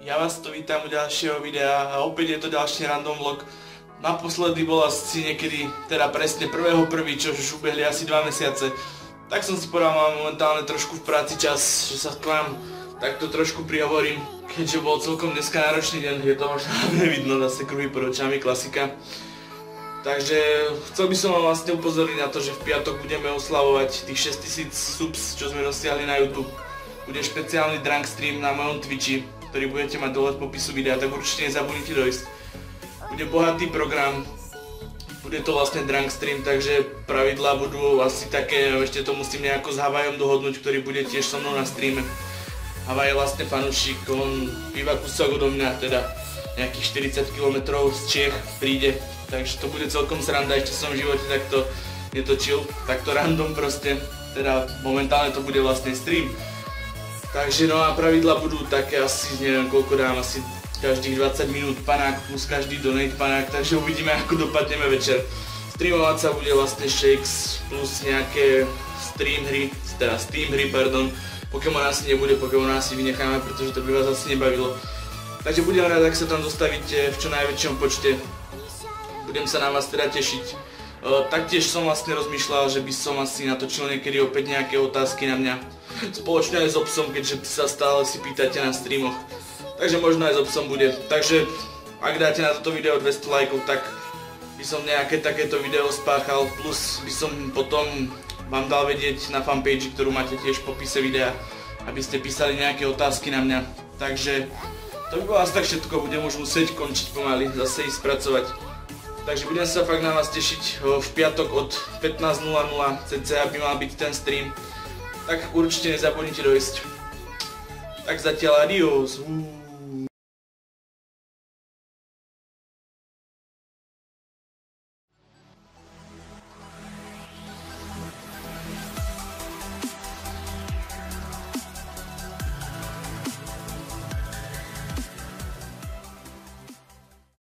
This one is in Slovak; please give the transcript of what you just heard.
Ja vás tu vítam u ďalšieho videa a opäť je to ďalší random vlog. Naposledy bol asi niekedy, teda presne 1.1., čo už ubehli asi 2 mesiace. Tak som si povedal, mám momentálne trošku v práci čas, že sa k vám takto trošku prihovorím. Keďže bol celkom dneska náročný deň, je to možno nevidno, zase kruhy pod očami, klasika. Takže chcel by som vám vlastne upozorniť na to, že v piatok budeme oslavovať tých 6000 subs, čo sme dosiahli na YouTube. Bude špeciálny drunk stream na mojom Twitchi, ktorý budete mať dole v popisu videa, tak určite nezabudnite dojsť. Bude bohatý program, bude to vlastne drunk stream, takže pravidlá budú asi také, ešte to musím nejako s Havajom dohodnúť, ktorý bude tiež so mnou na streame. Havaj je vlastne fanúšik, on býva kúsok odo mňa, teda nejakých 40 km z Čiech príde, takže to bude celkom sranda, ešte som v živote takto netočil, takto random proste, teda momentálne to bude vlastne stream. Takže no a pravidla budú také asi, neviem koľko dám, asi každých 20 minút panák plus každý donate panák, takže uvidíme ako dopadneme večer. Streamovať sa bude vlastne Shakes plus nejaké stream hry, teda Steam hry, pardon. Pokémon asi nebude, Pokémon asi vynecháme, pretože to by vás asi nebavilo. Takže budem rád, ak sa tam dostavíte v čo najväčšom počte. Budem sa na vás teda tešiť. Taktiež som vlastne rozmýšľal, že by som asi natočil niekedy opäť nejaké otázky na mňa. Spoločne aj s Obsom, keďže sa stále si pýtate na streamoch. Takže možno aj s Obsom bude. Takže ak dáte na toto video 200 lajkov, tak by som nejaké takéto video spáchal. Plus by som potom vám dal vedieť na fanpage, ktorú máte tiež v popise videa, aby ste písali nejaké otázky na mňa. Takže to by bolo asi tak všetko, budem už musieť končiť pomaly, zase ísť pracovať. Takže budem sa fakt na vás tešiť v piatok od 15:00 cca by mal byť ten stream. Tak určite nezabudnite dojsť. Tak zatiaľ adios.